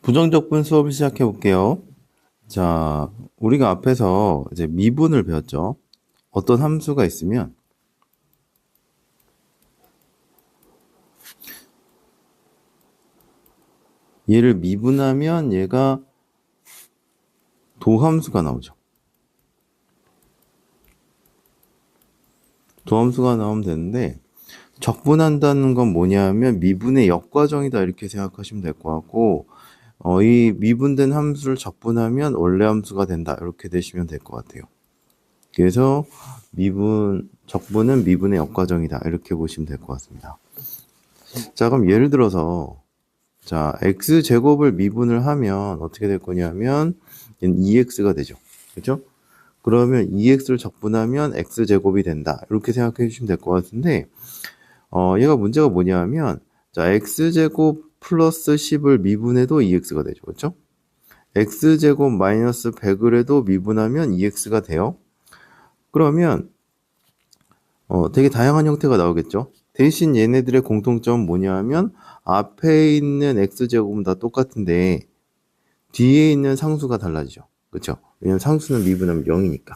부정적분 수업을 시작해 볼게요. 자, 우리가 앞에서 이제 미분을 배웠죠. 어떤 함수가 있으면 얘를 미분하면 얘가 도함수가 나오죠. 도함수가 나오면 되는데 적분한다는 건 뭐냐면 미분의 역과정이다 이렇게 생각하시면 될 것 같고 이 미분된 함수를 적분하면 원래 함수가 된다 이렇게 되시면 될 것 같아요. 그래서 적분은 미분의 역과정이다 이렇게 보시면 될 것 같습니다. 자, 그럼 예를 들어서 자, x제곱을 미분을 하면 어떻게 될 거냐면 얘는 2x가 되죠. 그렇죠? 그러면 2x를 적분하면 x제곱이 된다. 이렇게 생각해 주시면 될 것 같은데 얘가 문제가 뭐냐면 자, x제곱 플러스 10을 미분해도 2x가 되죠. 그렇죠? x제곱 마이너스 100을 해도 미분하면 2x가 돼요. 그러면 되게 다양한 형태가 나오겠죠. 대신 얘네들의 공통점은 뭐냐면 앞에 있는 x제곱은 다 똑같은데 뒤에 있는 상수가 달라지죠. 그렇죠? 왜냐면 상수는 미분하면 0이니까.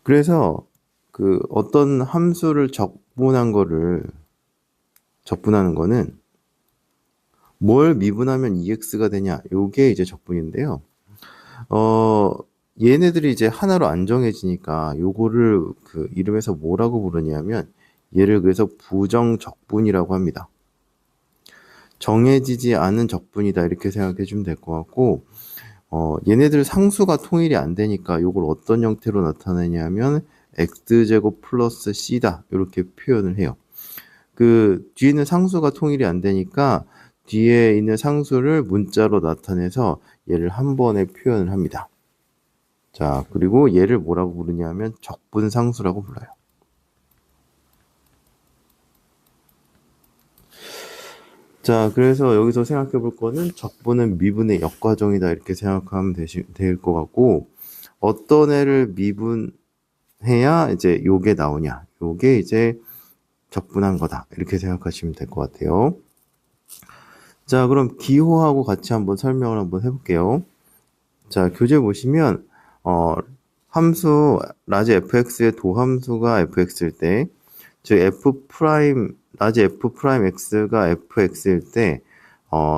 그래서 그 어떤 함수를 적분하는 거는 뭘 미분하면 2x가 되냐? 요게 이제 적분인데요. 얘네들이 이제 하나로 안 정해지니까 요거를 그 이름에서 뭐라고 부르냐면 얘를 그래서 부정적분이라고 합니다. 정해지지 않은 적분이다 이렇게 생각해 주면 될 것 같고 얘네들 상수가 통일이 안 되니까 요걸 어떤 형태로 나타내냐면 x제곱 플러스 c다 이렇게 표현을 해요. 그 뒤에는 상수가 통일이 안 되니까 뒤에 있는 상수를 문자로 나타내서 얘를 한 번에 표현을 합니다. 자, 그리고 얘를 뭐라고 부르냐면 적분상수라고 불러요. 자, 그래서 여기서 생각해 볼 거는 적분은 미분의 역과정이다 이렇게 생각하면 될 것 같고 어떤 애를 미분해야 이제 요게 나오냐 요게 이제 적분한 거다 이렇게 생각하시면 될 것 같아요. 자, 그럼 기호하고 같이 한번 설명을 한번 해볼게요. 자, 교재 보시면 함수 라지 fx의 도함수가 fx일 때 즉 라지 f 프라임 x가 fx일 때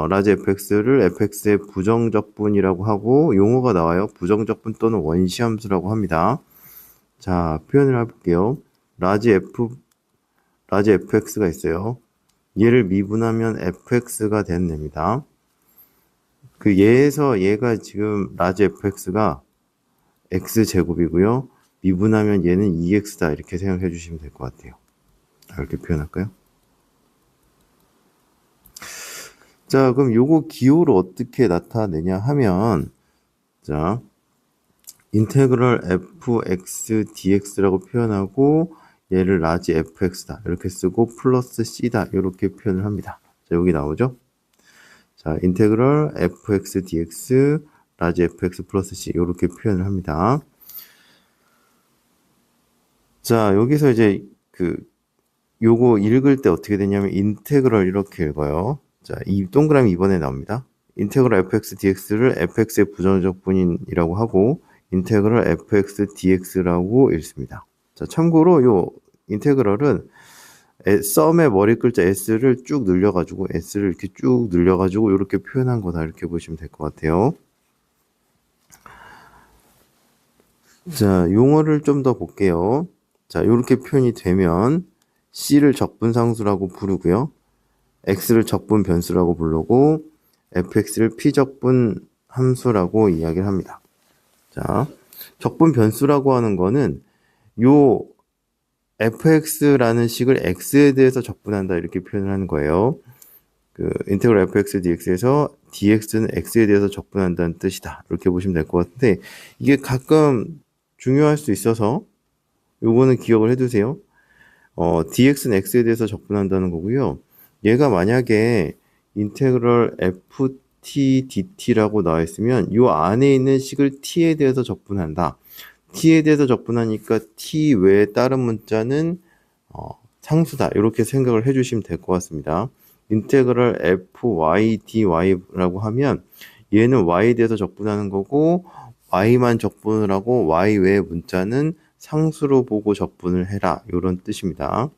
라지 fx를 fx의 부정적분이라고 하고 용어가 나와요. 부정적분 또는 원시함수라고 합니다. 자, 표현을 해볼게요. 라지 fx가 있어요. 얘를 미분하면 fx가 되는 애입니다. 그 얘에서 얘가 지금 라지 fx가 x제곱이고요. 미분하면 얘는 2x다 이렇게 생각해 주시면 될 것 같아요. 이렇게 표현할까요? 자, 그럼 요거 기호를 어떻게 나타내냐 하면 자, 인테그럴 fx dx라고 표현하고 얘를 라지 fx다 이렇게 쓰고 플러스 c다 이렇게 표현을 합니다. 자, 여기 나오죠? 자, 인테그럴 fx dx 라지 fx 플러스 c 이렇게 표현을 합니다. 자, 여기서 이제 요거 읽을 때 어떻게 되냐면 인테그럴 이렇게 읽어요. 자, 이 동그라미 이번에 나옵니다. 인테그럴 fx dx를 fx의 부정적분이라고 하고 인테그럴 fx dx라고 읽습니다. 자, 참고로 요 인테그럴은 썸의 머리 글자 s를 쭉 늘려가지고 s를 이렇게 쭉 늘려가지고 이렇게 표현한 거다 이렇게 보시면 될 것 같아요. 자, 용어를 좀 더 볼게요. 자, 이렇게 표현이 되면 c를 적분상수라고 부르고요. x를 적분 변수라고 부르고 fx를 피적분 함수라고 이야기를 합니다. 자, 적분 변수라고 하는 거는 요 fx라는 식을 x에 대해서 적분한다 이렇게 표현을 하는 거예요. 그 인테그럴 fx dx에서 dx는 x에 대해서 적분한다는 뜻이다. 이렇게 보시면 될 것 같은데 이게 가끔 중요할 수 있어서 요거는 기억을 해두세요. dx는 x에 대해서 적분한다는 거고요. 얘가 만약에 인테그럴 ft dt라고 나와 있으면 요 안에 있는 식을 t에 대해서 적분한다. t에 대해서 적분하니까 t 외에 다른 문자는 상수다. 이렇게 생각을 해주시면 될 것 같습니다. 인테그럴 fydy라고 하면 얘는 y에 대해서 적분하는 거고 y만 적분을 하고 y 외의 문자는 상수로 보고 적분을 해라. 이런 뜻입니다.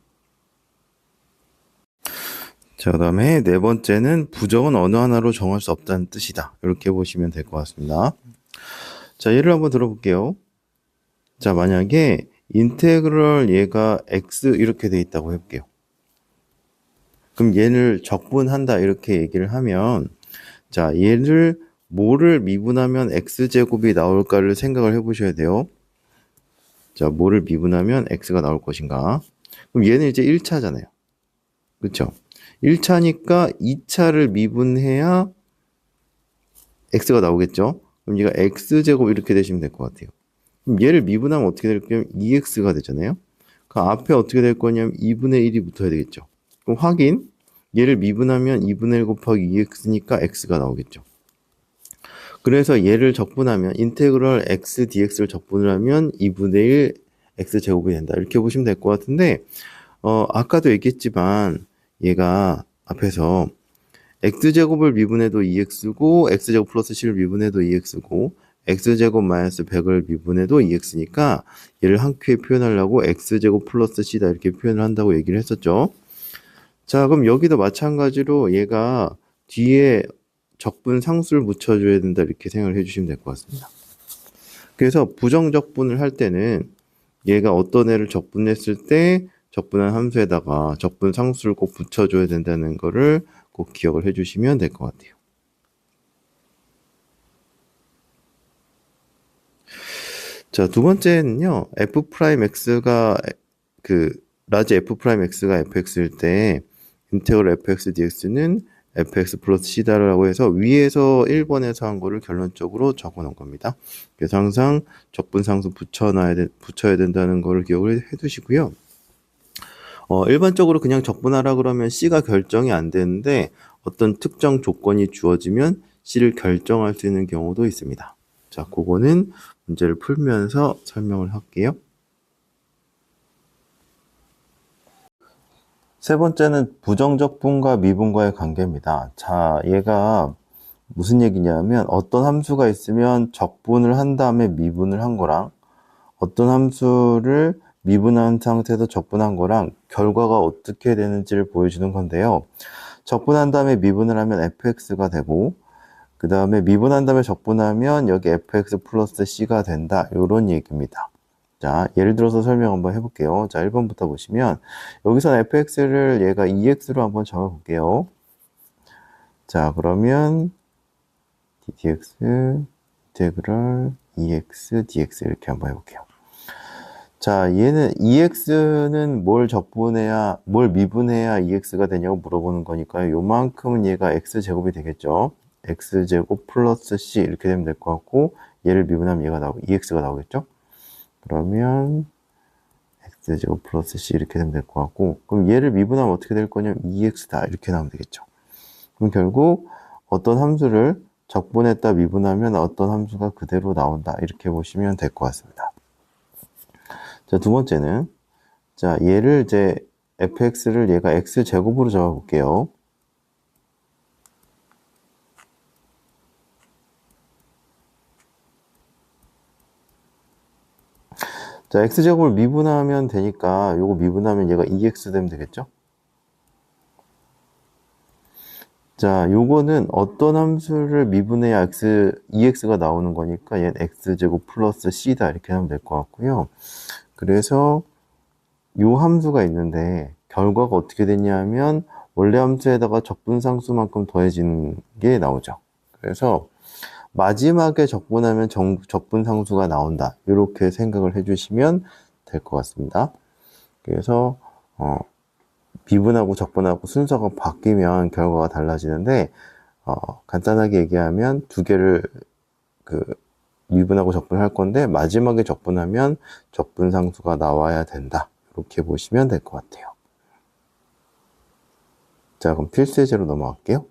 자, 그다음에 네 번째는 부정은 어느 하나로 정할 수 없다는 뜻이다. 이렇게 보시면 될 것 같습니다. 자, 예를 한번 들어볼게요. 자, 만약에 인테그럴 얘가 x 이렇게 돼 있다고 해볼게요. 그럼 얘를 적분한다 이렇게 얘기를 하면 자, 얘를 뭐를 미분하면 x제곱이 나올까를 생각을 해보셔야 돼요. 자, 뭐를 미분하면 x가 나올 것인가? 그럼 얘는 이제 1차잖아요. 그렇죠? 1차니까 2차를 미분해야 x가 나오겠죠? 그럼 얘가 x제곱 이렇게 되시면 될 것 같아요. 그럼 얘를 미분하면 어떻게 될 거냐면 2x가 되잖아요. 그 앞에 어떻게 될 거냐면 2분의 1이 붙어야 되겠죠. 그럼 확인. 얘를 미분하면 2분의 1 곱하기 2x니까 x가 나오겠죠. 그래서 얘를 적분하면 인테그럴 x dx를 적분을 하면 2분의 1 x제곱이 된다. 이렇게 보시면 될 것 같은데 아까도 얘기했지만 얘가 앞에서 x제곱을 미분해도 2x고 x제곱 플러스 10을 미분해도 2x고 x제곱 마이너스 100을 미분해도 2x니까 얘를 한 큐에 표현하려고 x제곱 플러스 c다 이렇게 표현을 한다고 얘기를 했었죠. 자, 그럼 여기도 마찬가지로 얘가 뒤에 적분 상수를 붙여줘야 된다 이렇게 생각을 해주시면 될 것 같습니다. 그래서 부정적분을 할 때는 얘가 어떤 애를 적분했을 때 적분한 함수에다가 적분 상수를 꼭 붙여줘야 된다는 거를 꼭 기억을 해주시면 될 것 같아요. 자, 두 번째는요. f'x가 라지 f'x가 fx일 때 인테그럴 fx dx는 fx 플러스 c다라고 해서 위에서 1번에서 한 거를 결론적으로 적어 놓은 겁니다. 그래서 항상 적분상수 붙여야 된다는 거를 기억을 해 두시고요. 일반적으로 그냥 적분하라 그러면 c가 결정이 안 되는데 어떤 특정 조건이 주어지면 c를 결정할 수 있는 경우도 있습니다. 자, 그거는 문제를 풀면서 설명을 할게요. 세 번째는 부정적분과 미분과의 관계입니다. 자, 얘가 무슨 얘기냐면 어떤 함수가 있으면 적분을 한 다음에 미분을 한 거랑 어떤 함수를 미분한 상태에서 적분한 거랑 결과가 어떻게 되는지를 보여주는 건데요. 적분한 다음에 미분을 하면 fx가 되고 그 다음에 미분한 다음에 적분하면 여기 fx 플러스 c가 된다. 이런 얘기입니다. 자, 예를 들어서 설명 한번 해볼게요. 자, 1번부터 보시면 여기서 fx를 얘가 2x로 한번 적어볼게요. 자, 그러면 ddx 인테그럴 2x dx 이렇게 한번 해볼게요. 자, 얘는 2x는 뭘 미분해야 2x가 되냐고 물어보는 거니까요. 요만큼은 얘가 x제곱이 되겠죠. x제곱 플러스 c 이렇게 되면 될 것 같고 얘를 미분하면 얘가 2x가 나오겠죠. 그러면 x제곱 플러스 c 이렇게 되면 될 것 같고 그럼 얘를 미분하면 어떻게 될 거냐면 2x다 이렇게 나오면 되겠죠. 그럼 결국 어떤 함수를 적분했다 미분하면 어떤 함수가 그대로 나온다 이렇게 보시면 될 것 같습니다. 자, 두 번째는 자, 얘를 이제 fx를 얘가 x제곱으로 적어볼게요. 자, x제곱을 미분하면 되니까 요거 미분하면 얘가 2x 되면 되겠죠? 자, 요거는 어떤 함수를 미분해야 2x가 나오는 거니까 얘는 x제곱 플러스 c다 이렇게 하면 될 것 같고요. 그래서 요 함수가 있는데 결과가 어떻게 되냐면 원래 함수에다가 적분상수만큼 더해진 게 나오죠. 그래서 마지막에 적분하면 적분상수가 나온다. 이렇게 생각을 해주시면 될 것 같습니다. 그래서 미분하고 적분하고 순서가 바뀌면 결과가 달라지는데 간단하게 얘기하면 두 개를 미분하고 적분할 건데 마지막에 적분하면 적분상수가 나와야 된다. 이렇게 보시면 될 것 같아요. 자, 그럼 필수 예제로 넘어갈게요.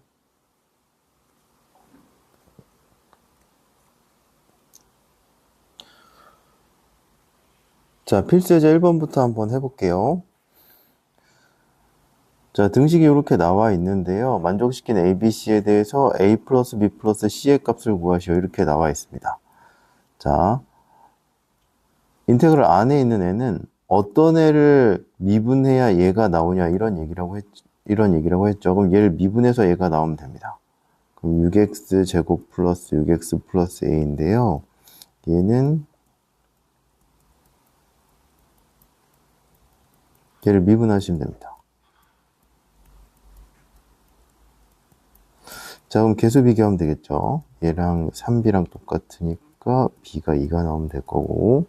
자, 필수 예제 1번부터 한번 해볼게요. 자, 등식이 이렇게 나와 있는데요. 만족시킨 ABC에 대해서 A 플러스 B 플러스 C의 값을 구하시오. 이렇게 나와 있습니다. 자, 인테그럴 안에 있는 애는 어떤 애를 미분해야 얘가 나오냐 이런 얘기라고 했죠. 그럼 얘를 미분해서 얘가 나오면 됩니다. 그럼 6x 제곱 플러스 6x 플러스 a인데요. 얘를 미분하시면 됩니다. 자, 그럼 계수 비교하면 되겠죠. 얘랑 3b랑 똑같으니까 b가 2가 나오면 될 거고,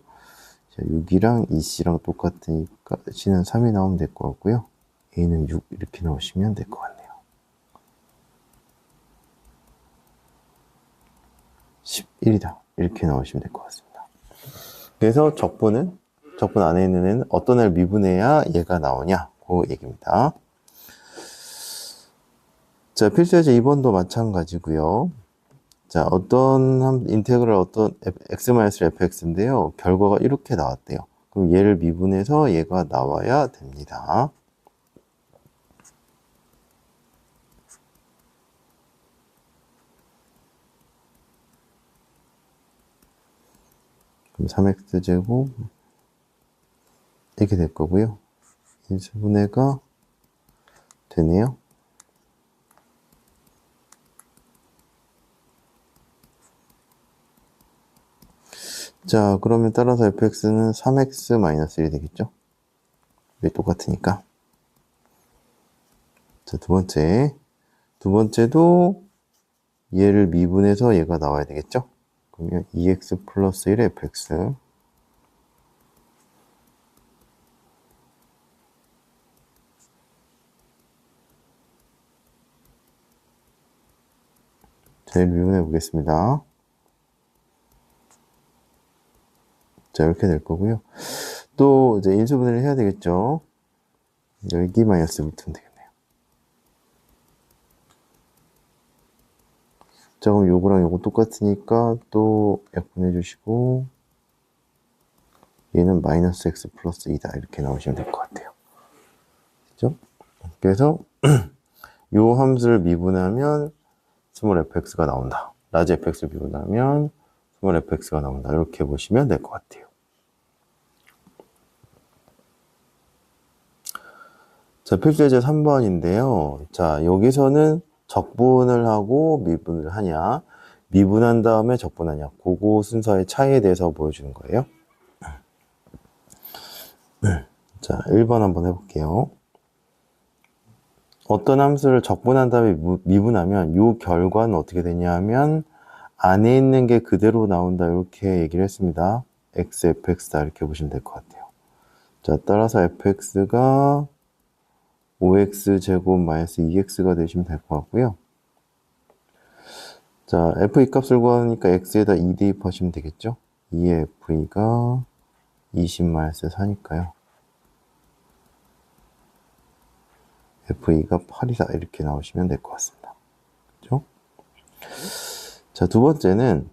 자, 6이랑 2c랑 똑같으니까 c는 3이 나오면 될 것 같고요. a는 6 이렇게 넣으시면 될 것 같네요. 11이다. 이렇게 넣으시면 될 것 같습니다. 그래서 적분 안에 있는 애는 어떤 애를 미분해야 얘가 나오냐, 그 얘기입니다. 자, 필수예제 2번도 마찬가지고요. 자, 인테그럴 어떤 x-fx인데요. 결과가 이렇게 나왔대요. 그럼 얘를 미분해서 얘가 나와야 됩니다. 그럼 3x제곱 이렇게 될 거고요. 1분의가 되네요. 자, 그러면 따라서 fx는 3x-1이 되겠죠? 왜 똑같으니까. 자, 두 번째도 얘를 미분해서 얘가 나와야 되겠죠? 그러면 2x 플러스 1의 fx 자, 얘를 미분해 보겠습니다. 자, 이렇게 될 거고요. 또 이제 인수분해를 해야 되겠죠. 여기 마이너스 붙으면 되겠네요. 자, 그럼 요거랑 요거 똑같으니까 또 약분해 주시고 얘는 마이너스 x 플러스 2다 이렇게 나오시면 될 것 같아요. 그죠? 그래서 요 함수를 미분하면 스몰 fx가 나온다. 라지 fx를 미분하면 스몰 fx가 나온다. 이렇게 보시면 될 것 같아요. 자, 필수예제 3번인데요. 자, 여기서는 적분을 하고 미분을 하냐, 미분한 다음에 적분하냐, 그거 순서의 차이에 대해서 보여주는 거예요. 자, 1번 한번 해볼게요. 어떤 함수를 적분한 다음에 미분하면 이 결과는 어떻게 되냐 하면 안에 있는 게 그대로 나온다 이렇게 얘기를 했습니다. x, fx다 이렇게 보시면 될 것 같아요. 자, 따라서 fx가 5x제곱 마이너스 2x가 되시면 될 것 같고요. 자, f2 값을 구하니까 x에다 2 대입하시면 되겠죠? 2의 f가 20 마이너스 4니까요. f2가 8이다 이렇게 나오시면 될 것 같습니다. 그렇죠? 자, 두 번째는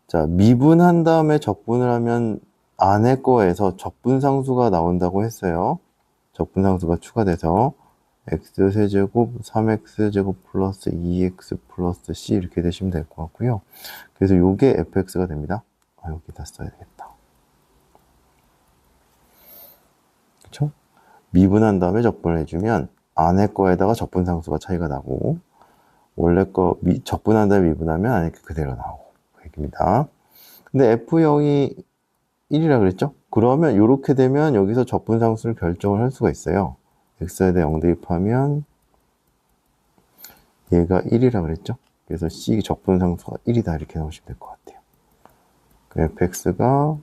자, 미분한 다음에 적분을 하면 안에 거에서 적분상수가 나온다고 했어요. 적분상수가 추가돼서 x세제곱 3x제곱 플러스 2x 플러스 c 이렇게 되시면 될 것 같고요. 그래서 요게 fx가 됩니다. 여기다 써야 되겠다. 그쵸? 미분한 다음에 적분을 해주면 안에 거에다가 적분상수가 차이가 나고 원래 거 적분한 다음에 미분하면 안에 거 그대로 나오고 그 얘기입니다. 근데 f0이 1이라 그랬죠? 그러면 이렇게 되면 여기서 적분상수를 결정을 할 수가 있어요. x에다 0 대입하면 얘가 1이라 그랬죠? 그래서 c 적분상수가 1이다 이렇게 나오시면 될 것 같아요. fx가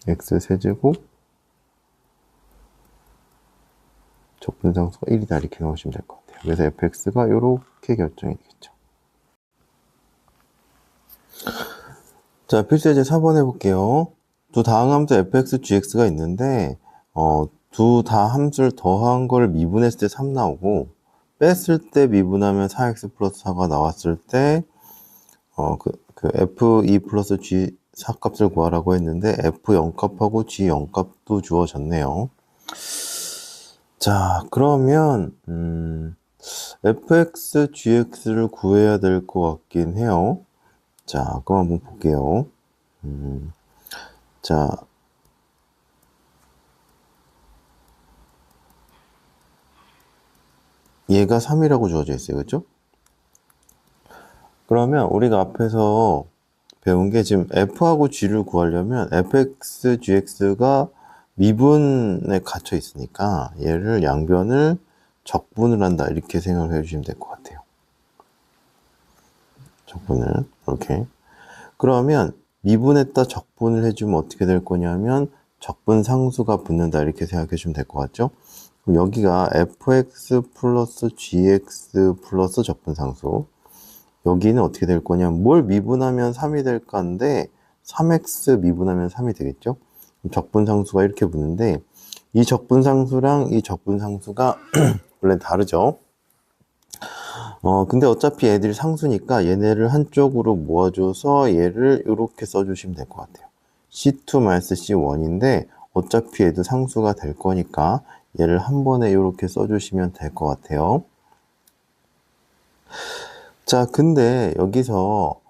x세제곱 적분상수가 1이다 이렇게 나오시면 될 것 같아요. 그래서 fx가 이렇게 결정이 되겠죠. 자, 필수예제 4번 해볼게요. 두 다항 함수 fx, gx가 있는데 두 다 함수를 더한 걸 미분했을 때 3 나오고 뺐을 때 미분하면 4x 플러스 4가 나왔을 때 f2 플러스 g 4값을 구하라고 했는데 f0값하고 g0값도 주어졌네요. 자, 그러면 fx, gx를 구해야 될 것 같긴 해요. 자, 그럼 한번 볼게요. 자, 얘가 3이라고 주어져 있어요. 그죠? 그러면 우리가 앞에서 배운 게 지금 f하고 g를 구하려면 fx, gx가 미분에 갇혀 있으니까 얘를 양변을 적분을 한다. 이렇게 생각을 해주시면 될 것 같아요. 적분을. 이렇게. 그러면 미분에다 적분을 해주면 어떻게 될 거냐면 적분 상수가 붙는다. 이렇게 생각해 주면 될 것 같죠? 그럼 여기가 fx 플러스 gx 플러스 적분 상수. 여기는 어떻게 될 거냐면 뭘 미분하면 3이 될까인데 3x 미분하면 3이 되겠죠? 적분상수가 이렇게 붙는데 이 적분상수랑 이 적분상수가 원래 다르죠? 근데 어차피 애들이 상수니까 얘네를 한쪽으로 모아줘서 얘를 이렇게 써주시면 될 것 같아요. C2-C1인데 어차피 얘도 상수가 될 거니까 얘를 한 번에 이렇게 써주시면 될 것 같아요. 자, 근데 여기서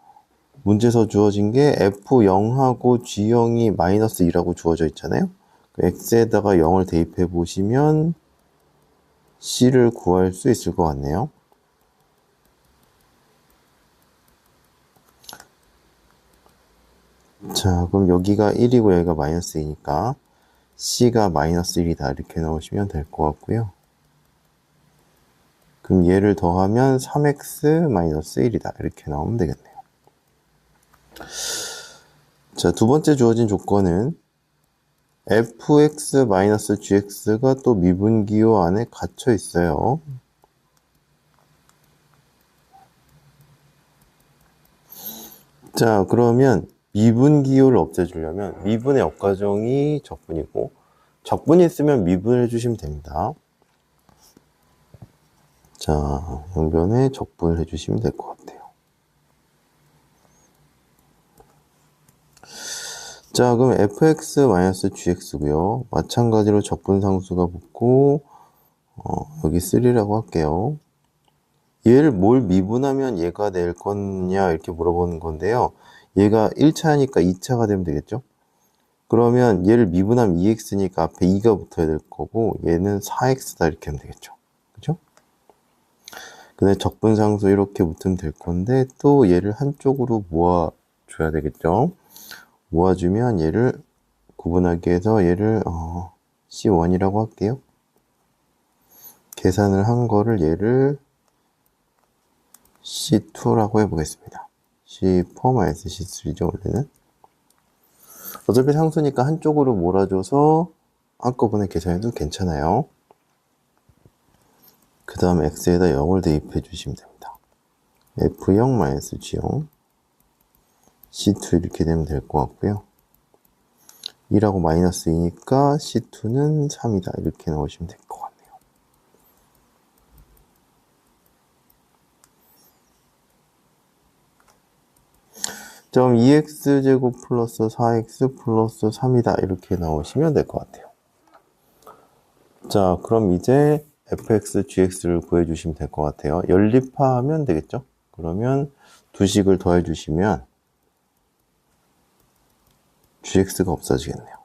문제에서 주어진 게 F0하고 G0이 마이너스 2라고 주어져 있잖아요. X에다가 0을 대입해 보시면 C를 구할 수 있을 것 같네요. 자, 그럼 여기가 1이고 여기가 마이너스 2니까 C가 마이너스 1이다. 이렇게 넣으시면 될 것 같고요. 그럼 얘를 더하면 3x 마이너스 1이다. 이렇게 나오면 되겠네요. 자, 두 번째 주어진 조건은 fx-gx가 또 미분기호 안에 갇혀 있어요. 자, 그러면 미분기호를 없애주려면 미분의 역과정이 적분이고 적분이 있으면 미분을 해주시면 됩니다. 자, 양변에 적분을 해주시면 될 것 같아요. 자, 그럼 fx-gx고요. 마찬가지로 적분상수가 붙고 여기 3라고 할게요. 얘를 뭘 미분하면 얘가 될 거냐 이렇게 물어보는 건데요. 얘가 1차니까 2차가 되면 되겠죠? 그러면 얘를 미분하면 2x니까 앞에 2가 붙어야 될 거고 얘는 4x다 이렇게 하면 되겠죠. 그죠? 근데 적분상수 이렇게 붙으면 될 건데 또 얘를 한쪽으로 모아줘야 되겠죠. 모아주면 얘를 구분하기 위해서 얘를 C1이라고 할게요. 계산을 한 거를 얘를 C2라고 해보겠습니다. C4-C3죠, 원래는. 어차피 상수니까 한쪽으로 몰아줘서 한꺼번에 계산해도 괜찮아요. 그 다음 x에다 0을 대입해 주시면 됩니다. F0-G0 C2 이렇게 되면 될 것 같고요. 2라고 마이너스 2니까 C2는 3이다. 이렇게 넣으시면 될 것 같네요. 그럼 2x제곱 플러스 4x 플러스 3이다. 이렇게 나오시면 될 것 같아요. 자, 그럼 이제 fx, gx를 구해주시면 될 것 같아요. 연립하면 되겠죠? 그러면 두 식을 더해주시면 gx가 없어지겠네요.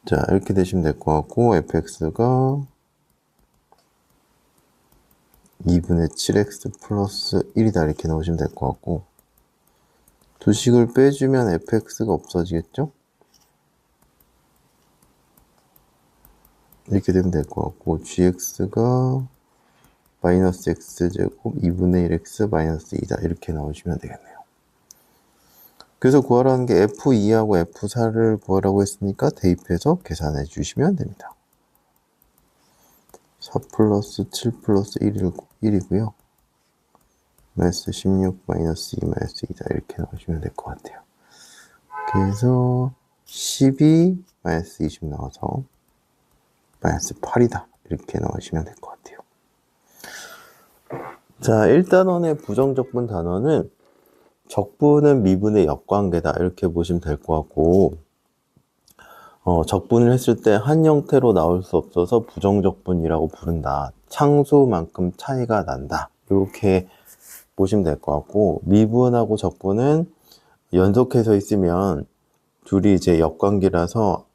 자, 이렇게 되시면 될 것 같고 fx가 2분의 7x 플러스 1이다. 이렇게 넣으시면 될 것 같고 두 식을 빼주면 fx가 없어지겠죠? 이렇게 되면 될 것 같고 gx가 마이너스 x제곱 2분의 1x 마이너스 2다. 이렇게 나오시면 되겠네요. 그래서 구하라는 게 F2하고 F4를 구하라고 했으니까 대입해서 계산해 주시면 됩니다. 4 플러스 7 플러스 1이고요. 마이너스 16 마이너스 2 마이너스 2다. 이렇게 나오시면 될 것 같아요. 그래서 12 마이너스 20 나와서 마이너스 8이다. 이렇게 나오시면 될 것 같아요. 자, 1단원의 부정적분 단원은 적분은 미분의 역관계다 이렇게 보시면 될 것 같고, 적분을 했을 때 한 형태로 나올 수 없어서 부정적분이라고 부른다. 창수만큼 차이가 난다. 이렇게 보시면 될 것 같고, 미분하고 적분은 연속해서 있으면 둘이 이제 역관계라서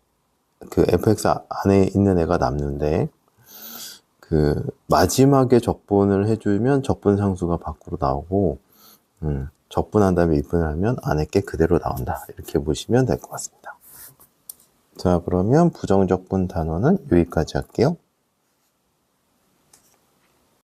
그 fx 안에 있는 애가 남는데, 그 마지막에 적분을 해주면 적분 상수가 밖으로 나오고, 적분한 다음에 미분을 하면 안에 게 그대로 나온다. 이렇게 보시면 될 것 같습니다. 자, 그러면 부정적분 단원은 여기까지 할게요.